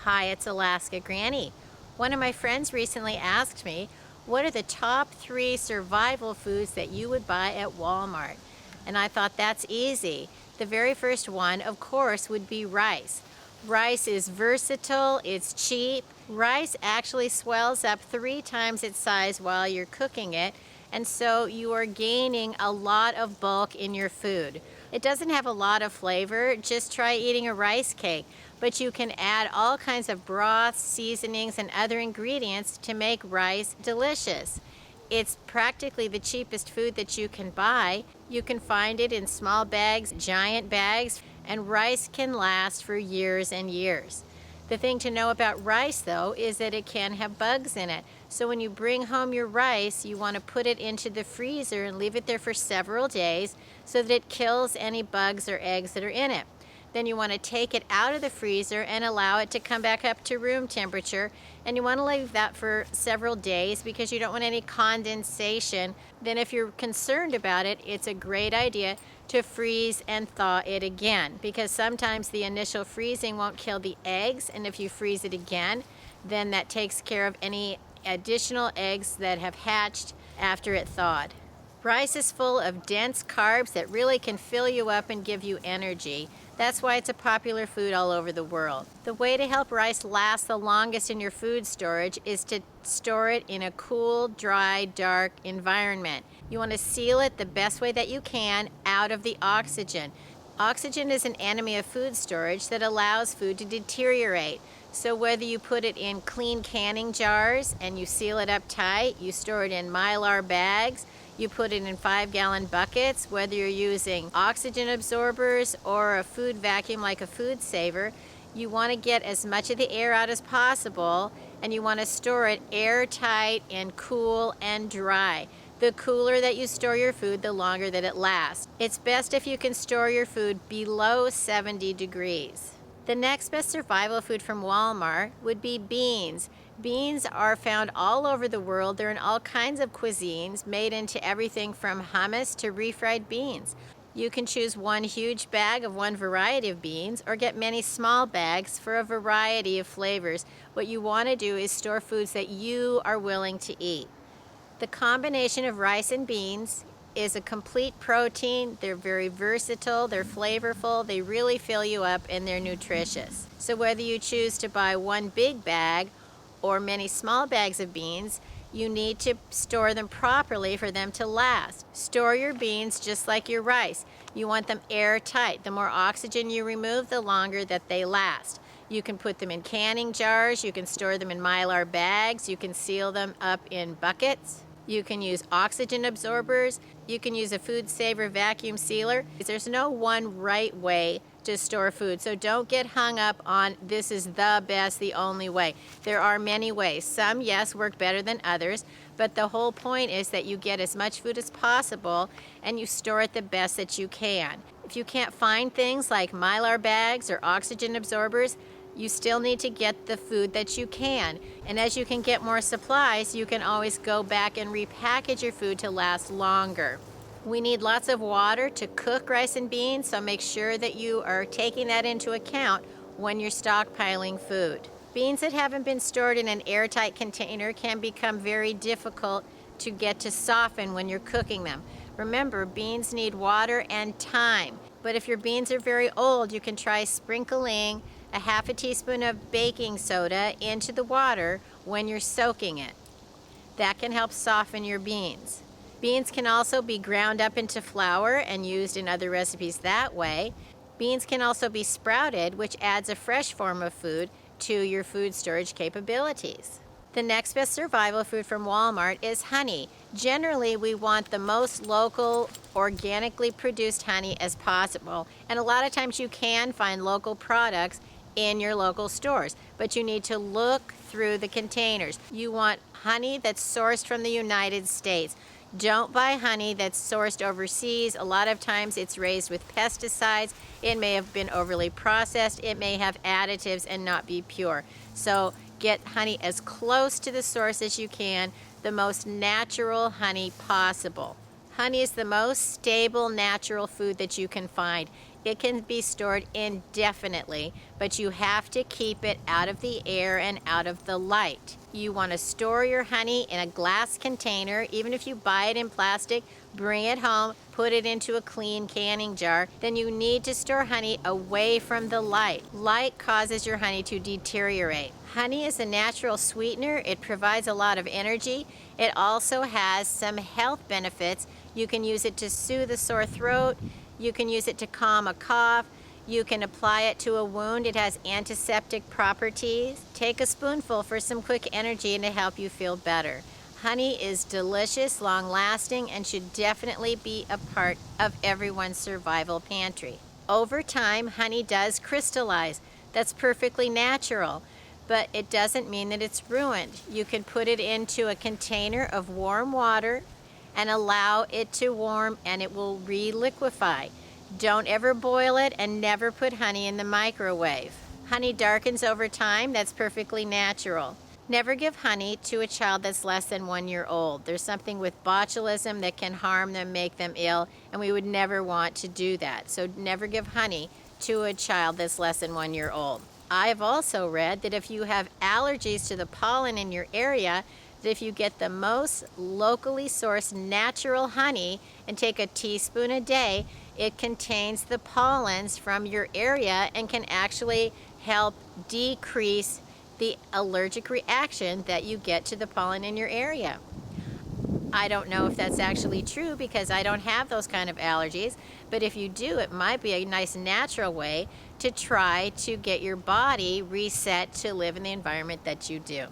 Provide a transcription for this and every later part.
Hi, it's Alaska Granny. One of my friends recently asked me, what are the top 3 survival foods that you would buy at Walmart? And I thought that's easy. The very first one, of course, would be rice. Rice is versatile, it's cheap. Rice actually swells up 3 times its size while you're cooking it, and so you are gaining a lot of bulk in your food. It doesn't have a lot of flavor, just try eating a rice cake, but you can add all kinds of broths, seasonings, and other ingredients to make rice delicious. It's practically the cheapest food that you can buy. You can find it in small bags, giant bags, and rice can last for years and years. The thing to know about rice, though, is that it can have bugs in it. So when you bring home your rice, you want to put it into the freezer and leave it there for several days so that it kills any bugs or eggs that are in it. Then you want to take it out of the freezer and allow it to come back up to room temperature. And you want to leave that for several days because you don't want any condensation. Then if you're concerned about it, it's a great idea to freeze and thaw it again, because sometimes the initial freezing won't kill the eggs, and if you freeze it again, then that takes care of any additional eggs that have hatched after it thawed. Rice is full of dense carbs that really can fill you up and give you energy. That's why it's a popular food all over the world. The way to help rice last the longest in your food storage is to store it in a cool, dry, dark environment. You want to seal it the best way that you can out of the oxygen. Oxygen is an enemy of food storage that allows food to deteriorate. So whether you put it in clean canning jars and you seal it up tight, you store it in Mylar bags, you put it in 5-gallon buckets, whether you're using oxygen absorbers or a food vacuum like a food saver, you want to get as much of the air out as possible, and you want to store it airtight and cool and dry. The cooler that you store your food, the longer that it lasts. It's best if you can store your food below 70 degrees. The next best survival food from Walmart would be beans. Beans are found all over the world. They're in all kinds of cuisines, made into everything from hummus to refried beans. You can choose one huge bag of one variety of beans or get many small bags for a variety of flavors. What you want to do is store foods that you are willing to eat. The combination of rice and beans is a complete protein. They're very versatile, they're flavorful, they really fill you up, and they're nutritious. So whether you choose to buy one big bag or many small bags of beans, you need to store them properly for them to last. Store your beans just like your rice. You want them airtight. The more oxygen you remove, the longer that they last. You can put them in canning jars, you can store them in Mylar bags, you can seal them up in buckets. You can use oxygen absorbers. You can use a food saver vacuum sealer. There's no one right way to store food, so don't get hung up on this is the best, the only way. There are many ways. Some, yes, work better than others, but the whole point is that you get as much food as possible and you store it the best that you can. If you can't find things like Mylar bags or oxygen absorbers, you still need to get the food that you can. And as you can get more supplies, you can always go back and repackage your food to last longer. We need lots of water to cook rice and beans, so make sure that you are taking that into account when you're stockpiling food. Beans that haven't been stored in an airtight container can become very difficult to get to soften when you're cooking them. Remember, beans need water and time. But if your beans are very old, you can try sprinkling a half a teaspoon of baking soda into the water when you're soaking it. That can help soften your beans. Beans can also be ground up into flour and used in other recipes that way. Beans can also be sprouted, which adds a fresh form of food to your food storage capabilities. The next best survival food from Walmart is honey. Generally, we want the most local, organically produced honey as possible. And a lot of times you can find local products in your local stores, but you need to look through the containers. You want honey that's sourced from the United States. Don't buy honey that's sourced overseas. A lot of times it's raised with pesticides. It may have been overly processed. It may have additives and not be pure. So get honey as close to the source as you can, the most natural honey possible. Honey is the most stable natural food that you can find. It can be stored indefinitely, but you have to keep it out of the air and out of the light. You want to store your honey in a glass container. Even if you buy it in plastic, bring it home, put it into a clean canning jar. Then you need to store honey away from the light. Light causes your honey to deteriorate. Honey is a natural sweetener. It provides a lot of energy. It also has some health benefits. You can use it to soothe a sore throat. You can use it to calm a cough. You can apply it to a wound. It has antiseptic properties. Take a spoonful for some quick energy and to help you feel better. Honey is delicious, long-lasting, and should definitely be a part of everyone's survival pantry. Over time, honey does crystallize. That's perfectly natural, but it doesn't mean that it's ruined. You can put it into a container of warm water and allow it to warm, and it will re-liquefy. Don't ever boil it, and never put honey in the microwave. Honey darkens over time. That's perfectly natural. Never give honey to a child that's less than 1 year old. There's something with botulism that can harm them, make them ill, and we would never want to do that. So never give honey to a child that's less than 1 year old. I've also read that if you have allergies to the pollen in your area, that if you get the most locally sourced natural honey and take a teaspoon a day, it contains the pollens from your area and can actually help decrease the allergic reaction that you get to the pollen in your area. I don't know if that's actually true because I don't have those kind of allergies, but if you do, it might be a nice natural way to try to get your body reset to live in the environment that you do.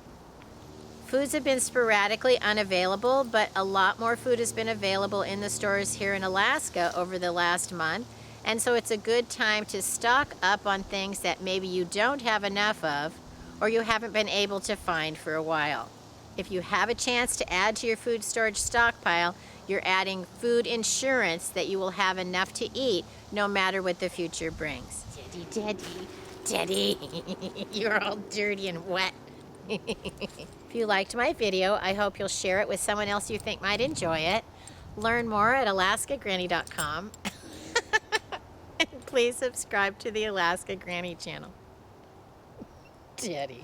Foods have been sporadically unavailable, but a lot more food has been available in the stores here in Alaska over the last month, and so it's a good time to stock up on things that maybe you don't have enough of or you haven't been able to find for a while. If you have a chance to add to your food storage stockpile, you're adding food insurance that you will have enough to eat no matter what the future brings. Teddy, you're all dirty and wet. If you liked my video, I hope you'll share it with someone else you think might enjoy it. Learn more at alaskagranny.com. And please subscribe to the Alaska Granny channel. Teddy.